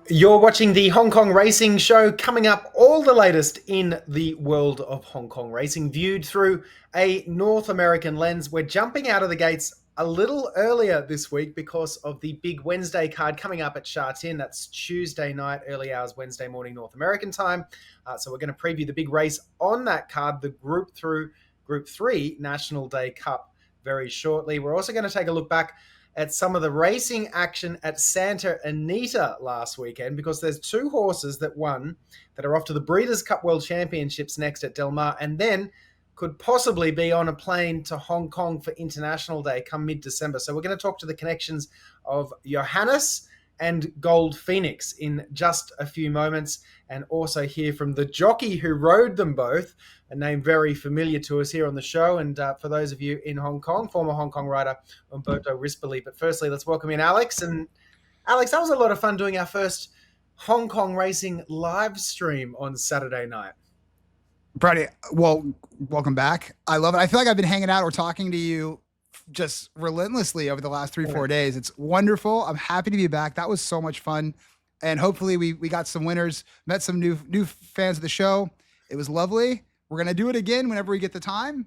You're watching the Hong Kong Racing Show, coming up all the latest in the world of Hong Kong racing, viewed through a North American lens. We're jumping out of the gates a little earlier this week because of the big Wednesday card coming up at Sha Tin. That's Tuesday night, early hours, Wednesday morning, North American time. So we're going to preview the big race on that card, the Group 3 National Day Cup, very shortly. We're also going to take a look back at some of the racing action at Santa Anita last weekend, because there's two horses that won that are off to the Breeders' Cup World Championships next at Del Mar, and then could possibly be on a plane to Hong Kong for International Day come mid-December. So we're going to talk to the connections of JOHANNES and Gold Phoenix in just a few moments, and also hear from the jockey who rode them both, a name very familiar to us here on the show. And for those of you in Hong Kong, former Hong Kong rider Umberto Rispoli. But firstly, let's welcome in Alex. And Alex, that was a lot of fun doing our first Hong Kong racing live stream on Saturday night. Brady, well, welcome back. I love it. I feel like I've been hanging out or talking to you just relentlessly over the last 3-4 days. It's wonderful. I'm happy to be back. That was so much fun. And hopefully we got some winners, met some new fans of the show. It was lovely. We're going to do it again whenever we get the time.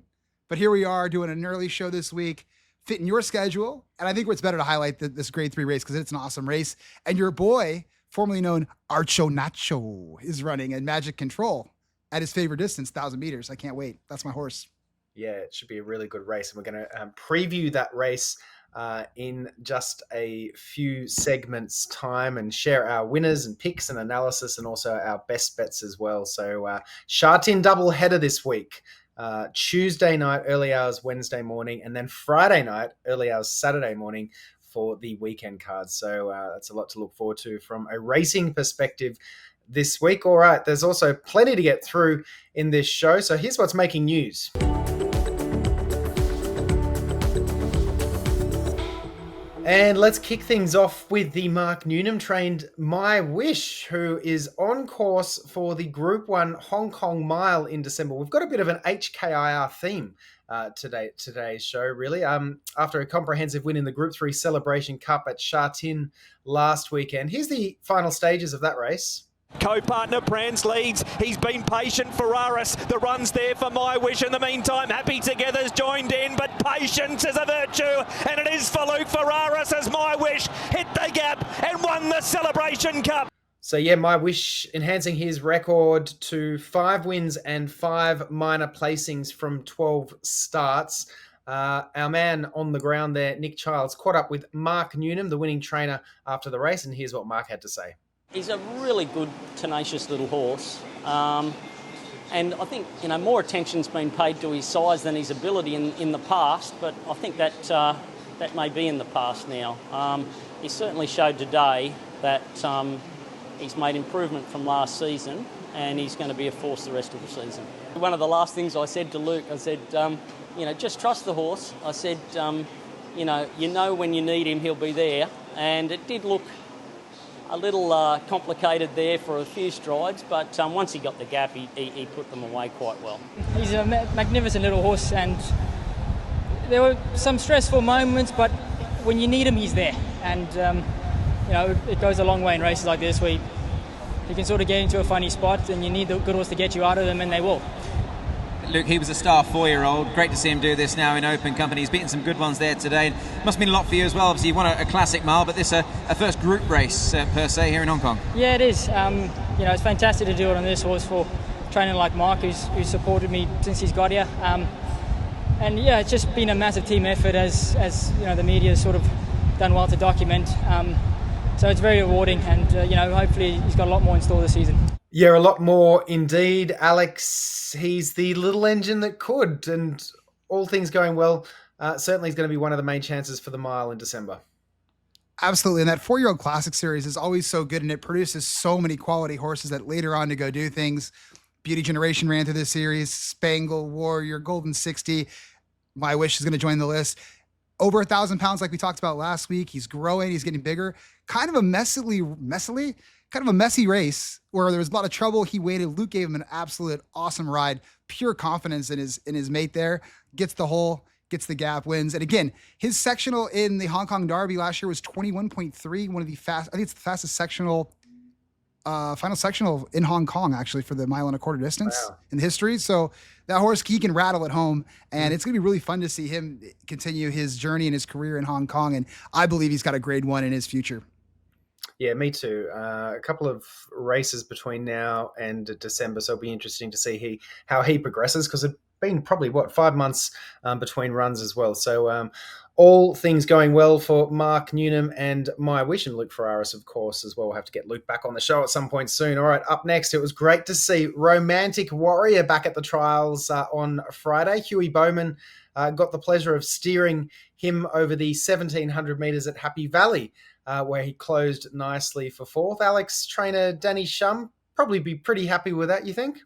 But here we are doing an early show this week, fitting your schedule. And I think it's better to highlight this grade 3 race because it's an awesome race. And your boy, formerly known Archo Nacho, is running in Magic Control at his favorite distance, 1,000 meters. I can't wait. That's my horse. Yeah, it should be a really good race. And we're going to preview that race in just a few segments time and share our winners and picks and analysis, and also our best bets as well. So Sha Tin double header this week, Tuesday night, early hours, Wednesday morning, and then Friday night, early hours, Saturday morning for the weekend cards. So that's a lot to look forward to from a racing perspective this week. All right, there's also plenty to get through in this show. So here's what's making news. And let's kick things off with the Mark Newnham trained My Wish, who is on course for the Group 1 Hong Kong Mile in December. We've got a bit of an HKIR theme today's show, really. After a comprehensive win in the Group 3 Celebration Cup at Sha Tin last weekend. Here's the final stages of that race. Co-partner Prance leads. He's been patient. Ferraris, the run's there for My Wish. In the meantime, Happy Together's joined in, but patience is a virtue, and it is for Luke Ferraris as My Wish hit the gap and won the Celebration Cup. So yeah, My Wish enhancing his record to 5 wins and 5 minor placings from 12 starts. Our man on the ground there, Nick Childs, caught up with Mark Newnham, the winning trainer, after the race, and here's what Mark had to say. He's a really good, tenacious little horse. And I think, more attention's been paid to his size than his ability in the past, but I think that may be in the past now. He certainly showed today that he's made improvement from last season, and he's going to be a force the rest of the season. One of the last things I said to Luke, I said, just trust the horse. I said, when you need him, he'll be there. And it did look a little complicated there for a few strides, but once he got the gap, he put them away quite well. He's a magnificent little horse, and there were some stressful moments, but when you need him, he's there. And, it goes a long way in races like this where you can sort of get into a funny spot and you need the good horse to get you out of them, and they will. Luke, he was a star 4-year-old. Great to see him do this now in open company. He's beaten some good ones there today. Must mean a lot for you as well. Obviously, you won a classic mile, but this a first group race per se here in Hong Kong. Yeah, it is. It's fantastic to do it on this horse for training like Mark, who's supported me since he's got here. It's just been a massive team effort as the media has sort of done well to document. So it's very rewarding, and hopefully he's got a lot more in store this season. Yeah, a lot more indeed, Alex. He's the little engine that could, and all things going well, certainly is going to be one of the main chances for the mile in December. Absolutely. And that 4-year-old classic series is always so good, and it produces so many quality horses that later on to go do things. Beauty Generation ran through this series, Spangle, Warrior, Golden 60. My Wish is going to join the list. Over 1,000 pounds, like we talked about last week. He's growing, he's getting bigger. Kind of a messy race where there was a lot of trouble. He waited. Luke gave him an absolute awesome ride. Pure confidence in his mate there. Gets the hole, gets the gap, wins. And again, his sectional in the Hong Kong Derby last year was 21.3, one of the fast. I think it's the fastest sectional final sectional in Hong Kong, actually, for the 1.25 mile distance Wow. in history. So that horse, he can rattle at home, and it's going to be really fun to see him continue his journey and his career in Hong Kong. And I believe he's got a grade 1 in his future. Yeah, me too. A couple of races between now and December, so it'll be interesting to see how he progresses, because it's been probably 5 months between runs as well. So all things going well for Mark Newnham and My Wish, and Luke Ferraris, of course, as well. We'll have to get Luke back on the show at some point soon. All right, up next, it was great to see Romantic Warrior back at the trials on Friday. Huey Bowman got the pleasure of steering him over the 1,700 metres at Happy Valley, where he closed nicely for fourth. Alex, trainer Danny Shum, probably be pretty happy with that, you think?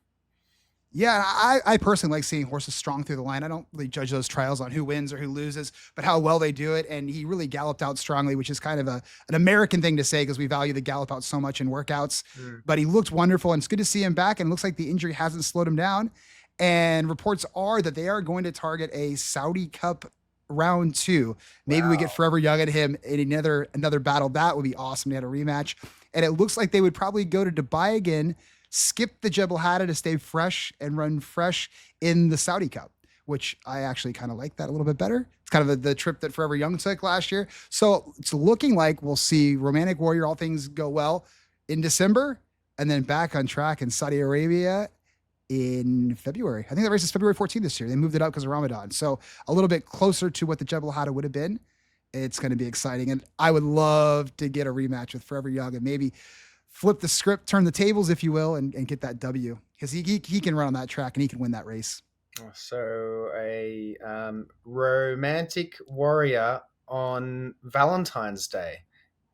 Yeah, I personally like seeing horses strong through the line. I don't really judge those trials on who wins or who loses, but how well they do it. And he really galloped out strongly, which is kind of an American thing to say, because we value the gallop out so much in workouts. But he looked wonderful, and it's good to see him back. And it looks like the injury hasn't slowed him down. And reports are that they are going to target a Saudi Cup round 2. Maybe we get Forever Young at him in another battle. That would be awesome to have a rematch. And it looks like they would probably go to Dubai again, skip the Jebel Hatta to stay fresh and run fresh in the Saudi Cup, which I actually kind of like that a little bit better. It's kind of the trip that Forever Young took last year. So it's looking like we'll see Romantic Warrior, all things go well, in December, and then back on track in Saudi Arabia in February. I think the race is February 14th this year. They moved it up because of Ramadan. So a little bit closer to what the Jebel Hatta would have been. It's going to be exciting. And I would love to get a rematch with Forever Young and maybe flip the script, turn the tables, if you will, and get that W, because he can run on that track and he can win that race. So a Romantic Warrior on Valentine's Day.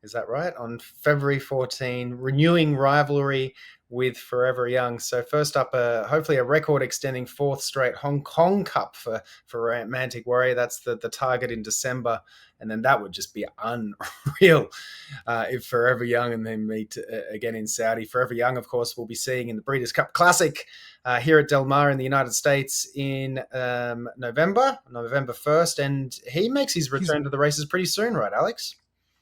Is that right? On February 14, renewing rivalry with Forever Young. So first up, hopefully a record-extending 4th straight Hong Kong Cup for Romantic Warrior. That's the target in December. And then that would just be unreal if Forever Young and then meet again in Saudi. Forever Young, of course, we'll be seeing in the Breeders' Cup Classic here at Del Mar in the United States in November 1st. And he makes his return to the races pretty soon, right, Alex?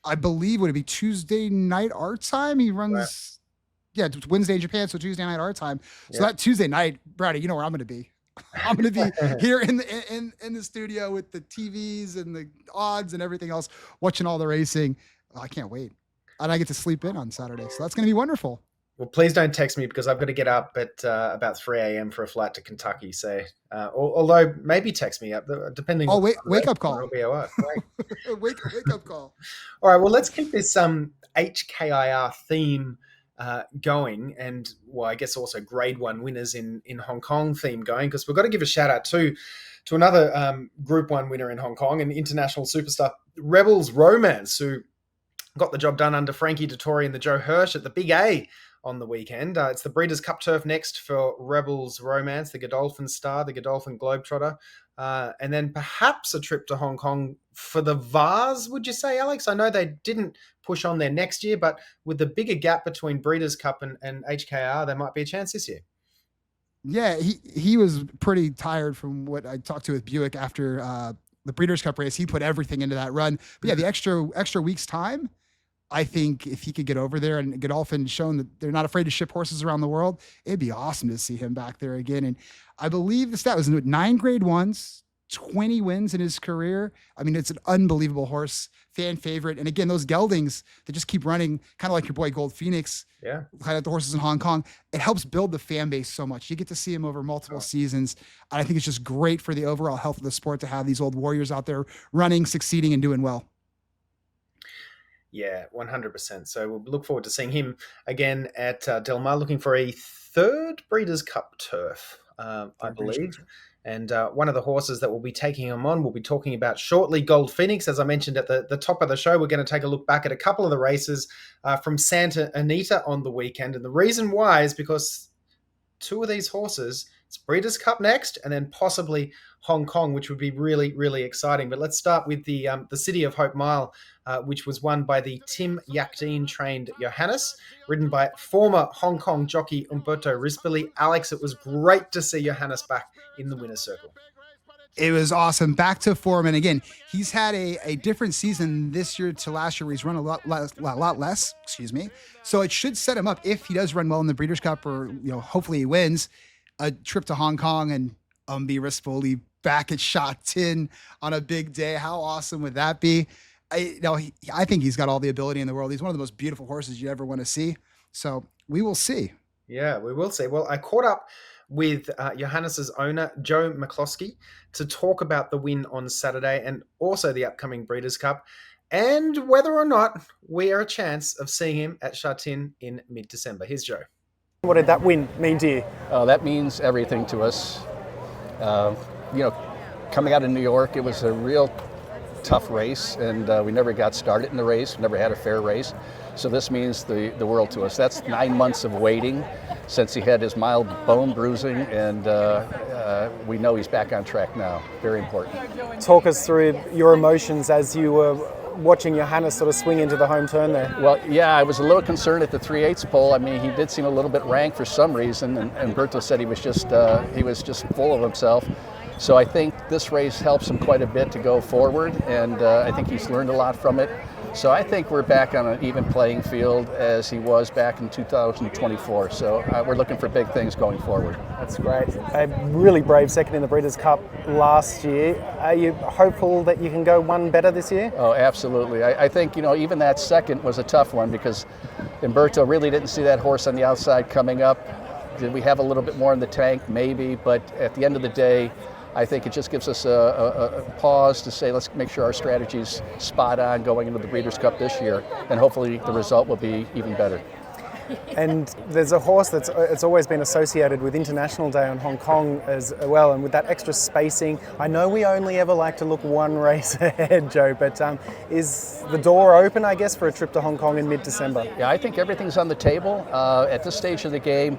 I believe, would it be Tuesday night our time? He runs, it's Wednesday in Japan, so Tuesday night our time. So that Tuesday night, Brady, you know where I'm going to be. I'm going to be here in the studio with the TVs and the odds and everything else, watching all the racing. I can't wait. And I get to sleep in on Saturday, so that's going to be wonderful. Well, please don't text me, because I've got to get up at about 3 a.m. for a flight to Kentucky. So, although maybe text me up, depending. Oh, wake up call. It'll be all right. wake up call. All right. Well, let's keep this HKIR theme going, and I guess also Grade 1 winners in Hong Kong theme going, because we've got to give a shout out to another Group 1 winner in Hong Kong, and international superstar Rebels Romance, who got the job done under Frankie Dettori and the Joe Hirsch at the Big A on the weekend. It's the Breeders' Cup turf next for Rebels Romance, the Godolphin Star, the Godolphin Globetrotter, and then perhaps a trip to Hong Kong for the Vase, would you say, Alex? I know they didn't push on there next year, but with the bigger gap between Breeders' Cup and HKR, there might be a chance this year. Yeah, he was pretty tired from what I talked to with Buick after the Breeders' Cup race. He put everything into that run. But yeah, the extra week's time, I think if he could get over there, and Godolphin shown that they're not afraid to ship horses around the world, it'd be awesome to see him back there again. And I believe the stat was 9 Grade 1s, 20 wins in his career. I mean, it's an unbelievable horse, fan favorite. And again, those geldings that just keep running, kind of like your boy Gold Phoenix, kind of the horses in Hong Kong, it helps build the fan base so much. You get to see him over multiple seasons. And I think it's just great for the overall health of the sport to have these old warriors out there running, succeeding, and doing well. Yeah, 100%. So we'll look forward to seeing him again at Del Mar, looking for a 3rd Breeders' Cup turf, I believe. And one of the horses that will be taking him on, we'll be talking about shortly, Gold Phoenix. As I mentioned at the top of the show, we're going to take a look back at a couple of the races from Santa Anita on the weekend. And the reason why is because 2 of these horses, it's Breeders' Cup next, and then possibly Hong Kong, which would be really, really exciting. But let's start with the City of Hope Mile, which was won by the Tim Yakdeen trained Johannes, ridden by former Hong Kong jockey Umberto Rispoli. Alex, it was great to see Johannes back in the winner's circle. It was awesome. Back to form. And again, he's had a different season this year to last year where he's run a lot less, excuse me. So it should set him up if he does run well in the Breeders' Cup, or, hopefully he wins, a trip to Hong Kong and Umberto Rispoli back at Sha Tin on a big day. How awesome would that be? I think he's got all the ability in the world. He's one of the most beautiful horses you ever want to see. So we will see. Yeah, we will see. Well, I caught up with JOHANNES' owner, Joe McCloskey, to talk about the win on Saturday and also the upcoming Breeders' Cup, and whether or not we are a chance of seeing him at Sha Tin in mid-December. Here's Joe. What did that win mean to you? That means everything to us. Coming out of New York, it was a real tough race, and we never got started in the race. We never had a fair race. So this means the world to us. That's 9 months of waiting since he had his mild bone bruising, and we know he's back on track now. Very important. Talk us through your emotions as you were watching JOHANNES sort of swing into the home turn there. Well, yeah, I was a little concerned at the 3/8 pole. I mean, he did seem a little bit rank for some reason, and Umberto said he was just full of himself. So I think this race helps him quite a bit to go forward, and I think he's learned a lot from it. So I think we're back on an even playing field as he was back in 2024. So we're looking for big things going forward. That's great. A really brave second in the Breeders' Cup last year. Are you hopeful that you can go one better this year? Oh, absolutely. I think, even that second was a tough one because Umberto really didn't see that horse on the outside coming up. Did we have a little bit more in the tank? Maybe. But at the end of the day, I think it just gives us a pause to say, let's make sure our strategy's spot on going into the Breeders' Cup this year, and hopefully the result will be even better. And there's a horse it's always been associated with International Day on Hong Kong as well, and with that extra spacing. I know we only ever like to look one race ahead, Joe, but is the door open, I guess, for a trip to Hong Kong in mid-December? Yeah, I think everything's on the table. At this stage of the game,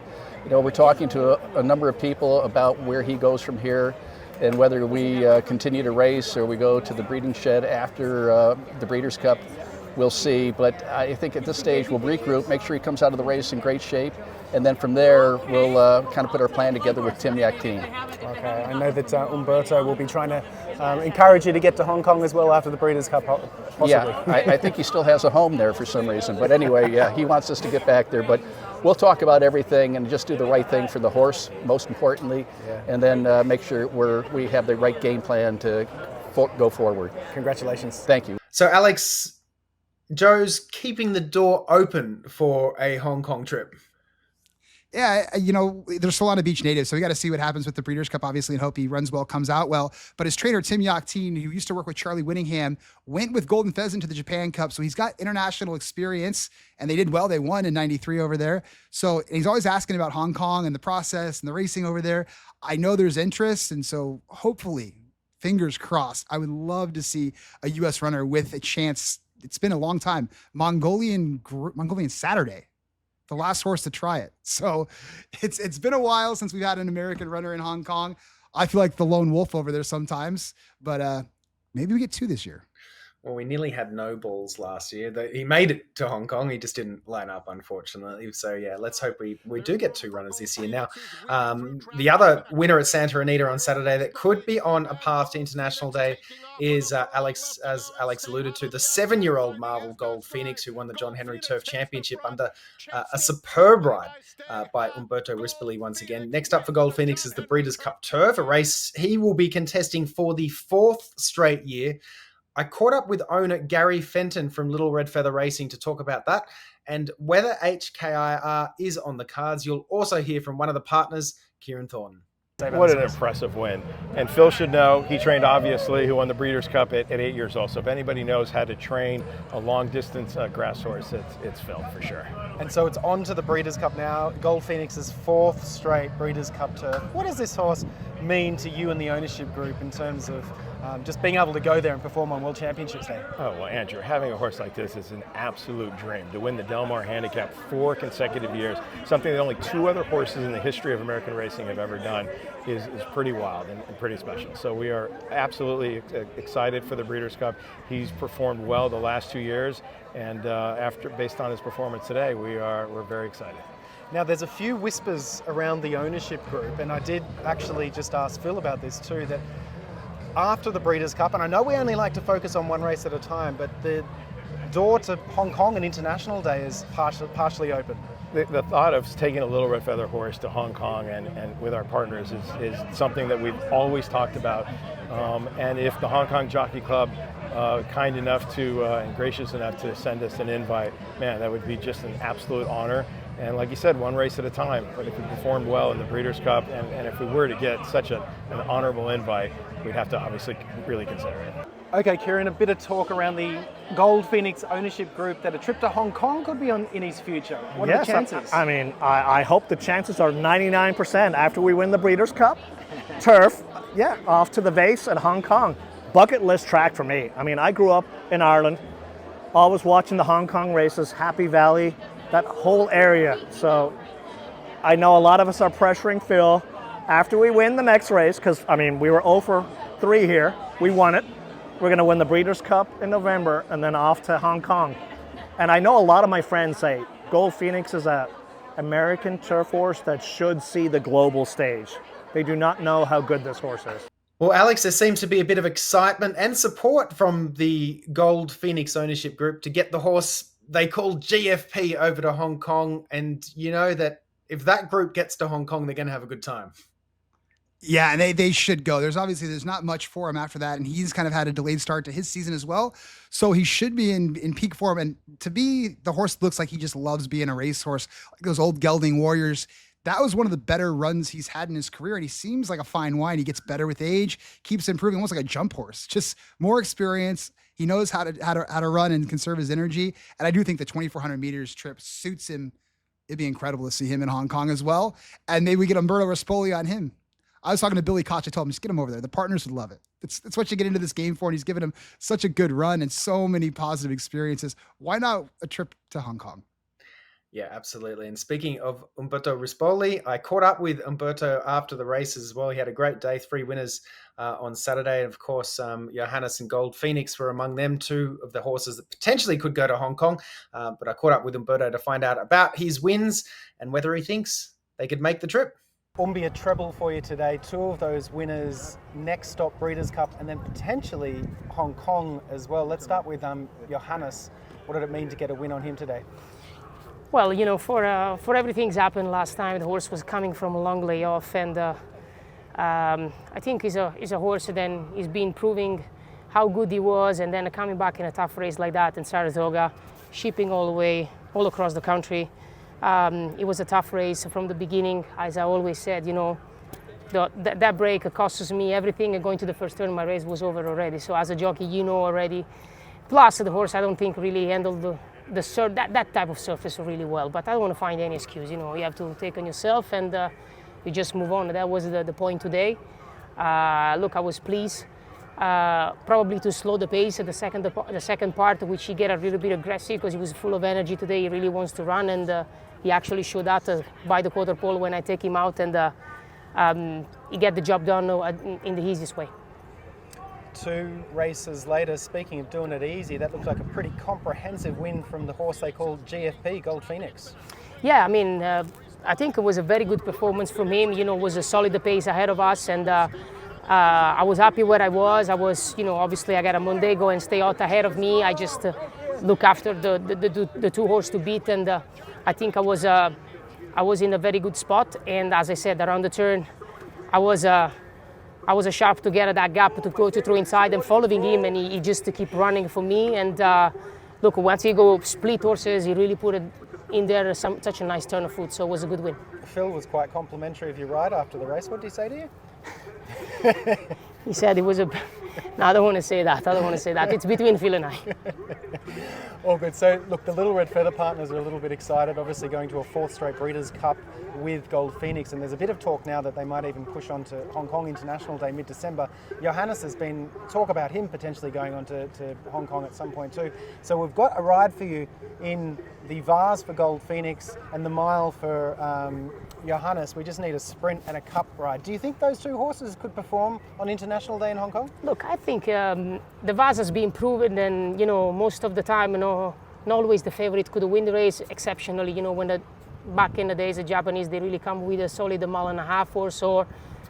we're talking to a number of people about where he goes from here, and whether we continue to race or we go to the breeding shed after the Breeders' Cup, we'll see. But I think at this stage we'll regroup, make sure he comes out of the race in great shape, and then from there we'll kind of put our plan together with Tim Yak-Team. Okay, I know that Umberto will be trying to encourage you to get to Hong Kong as well after the Breeders' Cup, possibly. Yeah, I think he still has a home there for some reason. But anyway, yeah, he wants us to get back there. But we'll talk about everything and just do the right thing for the horse, most importantly, and then make sure we have the right game plan to go forward. Congratulations. Thank you. So, Alex, Joe's keeping the door open for a Hong Kong trip. Yeah, they're Solana Beach natives, so we got to see what happens with the Breeders' Cup, obviously, and hope he runs well, comes out well. But his trainer, Tim Yak-Tein, who used to work with Charlie Whittingham, went with Golden Pheasant to the Japan Cup, so he's got international experience, and they did well. They won in '93 over there. So he's always asking about Hong Kong and the process and the racing over there. I know there's interest, and so hopefully, fingers crossed, I would love to see a U.S. runner with a chance. It's been a long time. Mongolian Saturday, the last horse to try it. So it's been a while since we've had an American runner in Hong Kong. I feel like the lone wolf over there sometimes, but maybe we get two this year. Well, we nearly had no balls last year. He made it to Hong Kong. He just didn't line up, unfortunately. So, yeah, let's hope we do get two runners this year. Now, the other winner at Santa Anita on Saturday that could be on a path to International Day is Alex, as Alex alluded to, the 7-year-old Marvel Gold Phoenix, who won the John Henry Turf Championship under a superb ride by Umberto Rispoli once again. Next up for Gold Phoenix is the Breeders' Cup Turf, a race he will be contesting for the 4th straight year. I caught up with owner Gary Fenton from Little Red Feather Racing to talk about that and whether HKIR is on the cards. You'll also hear from one of the partners, Kieran Thornton. What an impressive win. And Phil should know, he trained obviously, who won the Breeders' Cup at 8 years old. So if anybody knows how to train a long distance grass horse, it's Phil for sure. And so it's on to the Breeders' Cup now. Gold Phoenix's 4th straight Breeders' Cup turf. What does this horse mean to you and the ownership group in terms of just being able to go there and perform on World Championships Day? Oh, well, Andrew, having a horse like this is an absolute dream. To win the Del Mar Handicap 4 consecutive years, something that only 2 other horses in the history of American racing have ever done, is pretty wild and pretty special. So we are absolutely excited for the Breeders' Cup. He's performed well the last 2 years, and based on his performance today, we're very excited. Now, there's a few whispers around the ownership group, and I did actually just ask Phil about this too, that after the Breeders' Cup, and I know we only like to focus on one race at a time, but the door to Hong Kong and International Day is partially open. The thought of taking a Little Red Feather horse to Hong Kong and with our partners is something that we've always talked about. And if the Hong Kong Jockey Club kind enough to and gracious enough to send us an invite, man, that would be just an absolute honor. And like you said, one race at a time. But if we performed well in the Breeders' Cup, and if we were to get such an honorable invite, we'd have to obviously really consider it. Okay, Kieran, a bit of talk around the Gold Phoenix ownership group that a trip to Hong Kong could be in his future. What are the chances? I mean, I hope the chances are 99% after we win the Breeders' Cup. Turf, off to the base at Hong Kong. Bucket list track for me. I mean, I grew up in Ireland, always watching the Hong Kong races, Happy Valley, that whole area. So I know a lot of us are pressuring Phil after we win the next race, because, I mean, we were 0 for 3 here. We won it. We're going to win the Breeders' Cup in November and then off to Hong Kong. And I know a lot of my friends say Gold Phoenix is an American turf horse that should see the global stage. They do not know how good this horse is. Well, Alex, there seems to be a bit of excitement and support from the Gold Phoenix ownership group to get the horse they call GFP over to Hong Kong. And you know that if that group gets to Hong Kong, they're going to have a good time. Yeah, and they should go. There's not much for him after that, and he's kind of had a delayed start to his season as well. So he should be in peak form. And to be the horse looks like he just loves being a racehorse, like those old gelding warriors. That was one of the better runs he's had in his career, and he seems like a fine wine. He gets better with age, keeps improving, almost like a jump horse. Just more experience. He knows how to run and conserve his energy. And I do think the 2,400 meters trip suits him. It'd be incredible to see him in Hong Kong as well. And maybe we get Umberto Rispoli on him. I was talking to Billy Koch. I told him, just get him over there. The partners would love it. It's what you get into this game for. And he's given him such a good run and so many positive experiences. Why not a trip to Hong Kong? Yeah, absolutely. And speaking of Umberto Rispoli, I caught up with Umberto after the race as well. He had a great day, 3 winners on Saturday. And of course, JOHANNES and Gold Phoenix were among them, 2 of the horses that potentially could go to Hong Kong. But I caught up with Umberto to find out about his wins and whether he thinks they could make the trip. Umbi, a treble for you today. 2 of those winners, next stop Breeders' Cup, and then potentially Hong Kong as well. Let's start with JOHANNES. What did it mean to get a win on him today? Well, you know, for everything's happened last time, the horse was coming from a long layoff, and I think he's a horse that he's been proving how good he was, and then coming back in a tough race like that in Saratoga, shipping all the way, all across the country. It was a tough race from the beginning. As I always said, you know, that break cost me everything, and going to the first turn, my race was over already. So as a jockey, you know already. Plus, the horse, I don't think really handled that type of surface really well. But I don't want to find any excuse. You know, you have to take on yourself, and you just move on. That was the point today. Look, I was pleased. Probably to slow the pace at the second part, which he get a little bit aggressive because he was full of energy today. He really wants to run, and he actually showed that by the quarter pole when I take him out, and he get the job done in the easiest way. 2 races later, speaking of doing it easy, that looks like a pretty comprehensive win from the horse they call GFP, Gold Phoenix. Yeah, I mean, I think it was a very good performance from him. You know, it was a solid pace ahead of us, and I was happy where I was. You know, obviously I got a Mondego and stay out ahead of me. I just look after the 2 horses to beat, and I think I was in a very good spot. And as I said, around the turn, I was sharp to get at that gap to go to throw inside and following him, and he just to keep running for me. And look, once he go split horses, he really put it in there such a nice turn of foot. So it was a good win. Phil was quite complimentary of your ride after the race. What did he say to you? He said it was no, I don't want to say that. It's between Phil and I. All good. So, look, the Little Red Feather partners are a little bit excited, obviously going to a 4th straight Breeders' Cup with Gold Phoenix, and there's a bit of talk now that they might even push on to Hong Kong International Day mid-December. JOHANNES has been talk about him potentially going on to Hong Kong at some point too. So we've got a ride for you in the Vase for Gold Phoenix and the mile for JOHANNES. We just need a sprint and a cup ride. Do you think those 2 horses could perform on International Day in Hong Kong? Look, I think the Vase has been proven, and you know, most of the time, you know, not always the favorite could win the race exceptionally. You know, when back in the days, the Japanese, they really come with a solid mile and a half horse, or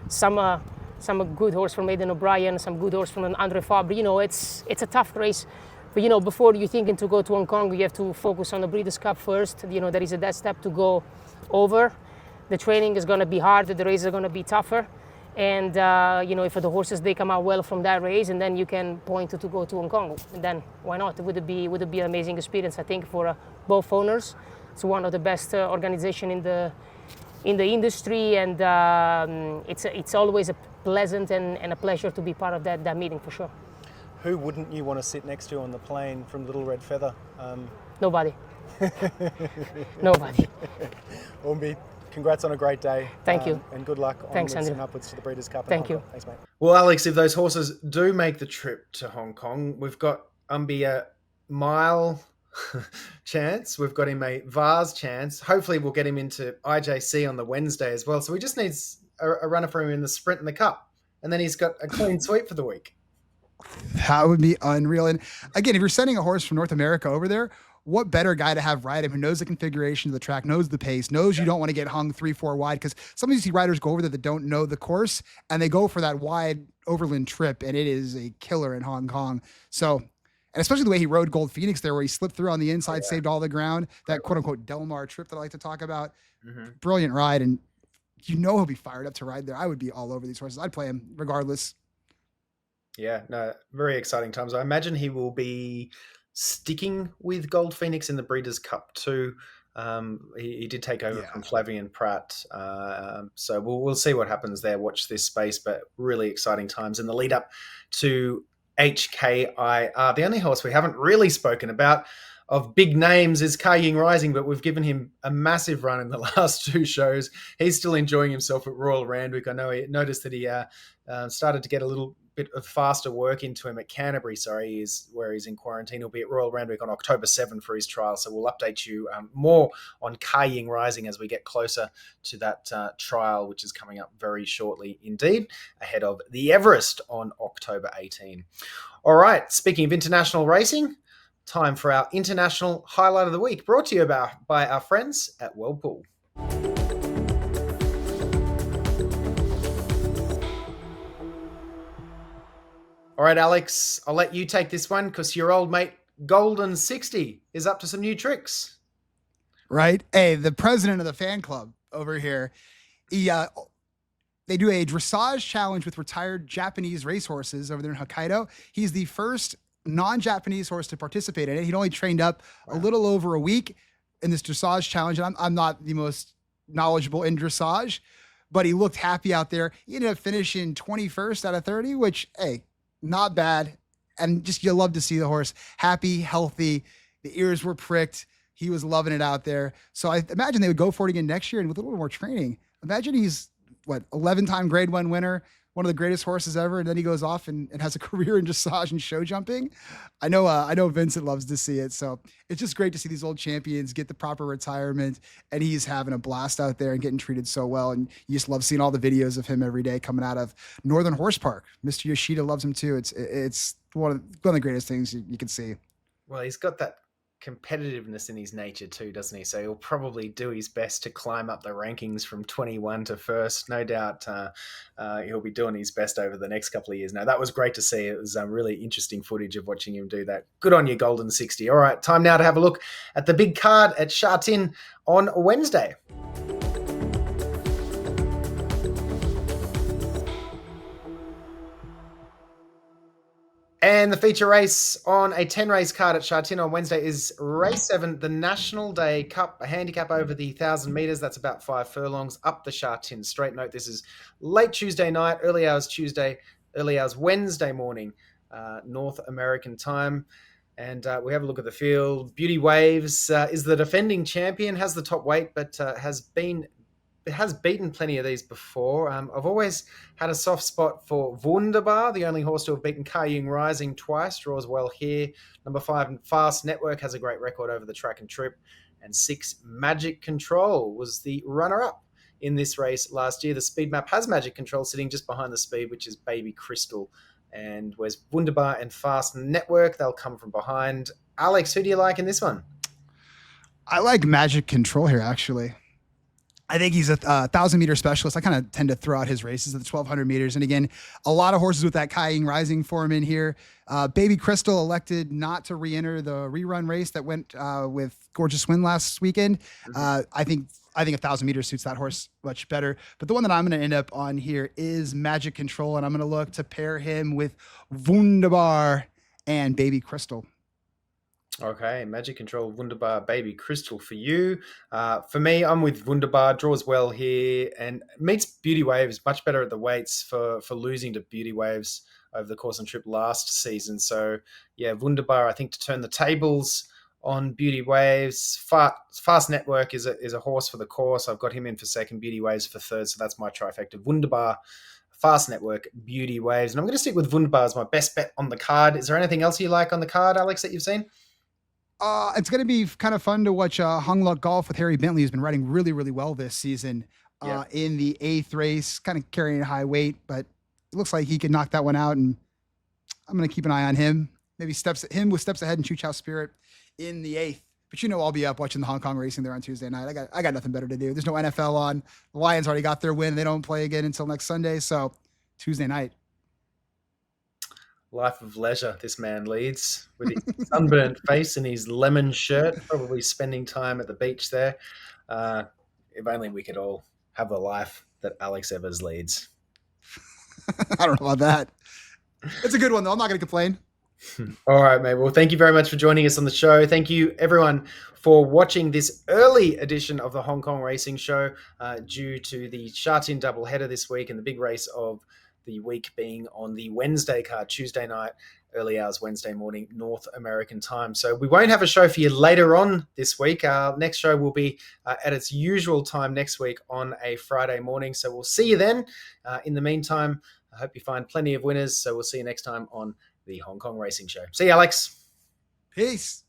some some good horse from Aidan O'Brien, some good horse from Andre Fabre. You know, it's a tough race. But, you know, before you're thinking to go to Hong Kong, you have to focus on the Breeders' Cup first. You know, there is that step to go over. The training is going to be hard. The races are going to be tougher. And, you know, if the horses, they come out well from that race, and then you can point to go to Hong Kong. And then why not? Would it be an amazing experience, I think, for both owners. It's one of the best organizations in the industry, and it's always a pleasant and a pleasure to be part of that meeting, for sure. Who wouldn't you want to sit next to on the plane from Little Red Feather? Nobody. Nobody. Umbi, congrats on a great day. Thank you. And good luck Thanks, onwards Andrew. and upwards to the Breeders' Cup. Thank you. Thanks, mate. Well, Alex, if those horses do make the trip to Hong Kong, we've got Umbi a mile chance. We've got him a Vars chance. Hopefully we'll get him into IJC on the Wednesday as well. So he just needs a runner for him in the sprint and the cup. And then he's got a clean sweep for the week. That would be unreal. And again, if you're sending a horse from North America over there, what better guy to have ride him who knows the configuration of the track, knows the pace, knows you don't want to get hung 3-4 wide, because some of you see riders go over there that don't know the course and they go for that wide overland trip, and it is a killer in Hong Kong. So, and especially the way he rode Gold Phoenix there, where he slipped through on the inside, saved all the ground, that quote unquote Del Mar trip that I like to talk about. Brilliant ride. And you know, he'll be fired up to ride there. I would be all over these horses. I'd play him regardless. Yeah, no, very exciting times. I imagine he will be sticking with Gold Phoenix in the Breeders' Cup too. He did take over from Flavian Pratt. So we'll see what happens there. Watch this space, but really exciting times in the lead up to HKIR. The only horse we haven't really spoken about of big names is Ka-Ying Rising, but we've given him a massive run in the last two shows. He's still enjoying himself at Royal Randwick. I know he noticed that he started to get a little bit of faster work into him at Canterbury, where he's in quarantine. He'll be at Royal Randwick on October 7 for his trial. So we'll update you more on Ka-Ying Rising as we get closer to that trial, which is coming up very shortly indeed, ahead of the Everest on October 18. All right, speaking of international racing, time for our international highlight of the week, brought to you by our friends at Whirlpool. All right, Alex, I'll let you take this one because your old mate Golden 60 is up to some new tricks. Right? Hey, the president of the fan club over here, they do a dressage challenge with retired Japanese racehorses over there in Hokkaido. He's the first non-Japanese horse to participate in it. He'd only trained up a little over a week in this dressage challenge. And I'm not the most knowledgeable in dressage, but he looked happy out there. He ended up finishing 21st out of 30, which, hey, not bad. And just, you love to see the horse happy, healthy. The ears were pricked. He was loving it out there. So I imagine they would go for it again next year, and with a little more training. Imagine he's 11-time Grade 1 winner, one of the greatest horses ever, and then he goes off and has a career in dressage and show jumping. I know Vincent loves to see it. So it's just great to see these old champions get the proper retirement, and he's having a blast out there and getting treated so well. And you just love seeing all the videos of him every day coming out of Northern Horse Park. Mr. Yoshida loves him too. It's one of the greatest things you can see. Well, he's got that competitiveness in his nature too, doesn't he? So he'll probably do his best to climb up the rankings from 21 to first. No doubt he'll be doing his best over the next couple of years. Now, that was great to see. It was really interesting footage of watching him do that. Good on you, Golden 60. All right, time now to have a look at the big card at Sha Tin on Wednesday. And the feature race on a 10-race card at Sha Tin on Wednesday is race 7, the National Day Cup, a handicap over the 1,000 metres. That's about 5 furlongs up the Sha Tin straight. Note, this is late Tuesday night, early hours Tuesday, early hours Wednesday morning, North American time. And we have a look at the field. Beauty Waves is the defending champion, has the top weight, but has beaten plenty of these before. I've always had a soft spot for Wunderbar, the only horse to have beaten Ka-Ying Rising twice, draws well here. Number 5, Fast Network, has a great record over the track and trip. And 6, Magic Control was the runner-up in this race last year. The speed map has Magic Control sitting just behind the speed, which is Baby Crystal. And where's Wunderbar and Fast Network? They'll come from behind. Alex, who do you like in this one? I like Magic Control here, actually. I think he's a 1,000-meter specialist. I kind of tend to throw out his races at the 1,200 meters. And again, a lot of horses with that HKIR Rising form in here. Baby Crystal elected not to re-enter the rerun race that went with Gorgeous Win last weekend. I think 1,000 meters suits that horse much better. But the one that I'm going to end up on here is Magic Control, and I'm going to look to pair him with Wunderbar and Baby Crystal. Okay, Magic Control, Wunderbar, Baby Crystal for you. For me, I'm with Wunderbar, draws well here and meets Beauty Waves much better at the weights for losing to Beauty Waves over the course and trip last season. So, yeah, Wunderbar, I think, to turn the tables on Beauty Waves. Fast Network is a horse for the course. I've got him in for second, Beauty Waves for third, so that's my trifecta. Wunderbar, Fast Network, Beauty Waves. And I'm going to stick with Wunderbar as my best bet on the card. Is there anything else you like on the card, Alex, that you've seen? It's going to be kind of fun to watch Hung Luck Golf with Harry Bentley, who's been riding really, really well this season in the 8th race, kind of carrying a high weight, but it looks like he could knock that one out, and I'm going to keep an eye on him. Maybe steps ahead and Choo Chow Spirit in the 8th. But I'll be up watching the Hong Kong racing there on Tuesday night. I got nothing better to do. There's no NFL on. The Lions already got their win. They don't play again until next Sunday, so Tuesday night. Life of leisure this man leads with his sunburnt face and his lemon shirt, probably spending time at the beach there. If only we could all have the life that Alex Evers leads. I don't know about that. It's a good one, though. I'm not going to complain. All right, mate. Well, thank you very much for joining us on the show. Thank you, everyone, for watching this early edition of the Hong Kong Racing Show due to the Sha Tin doubleheader this week and the big race of the week being on the Wednesday card, Tuesday night, early hours, Wednesday morning, North American time. So we won't have a show for you later on this week. Our next show will be at its usual time next week on a Friday morning. So we'll see you then. In the meantime, I hope you find plenty of winners. So we'll see you next time on the Hong Kong Racing Show. See you, Alex. Peace.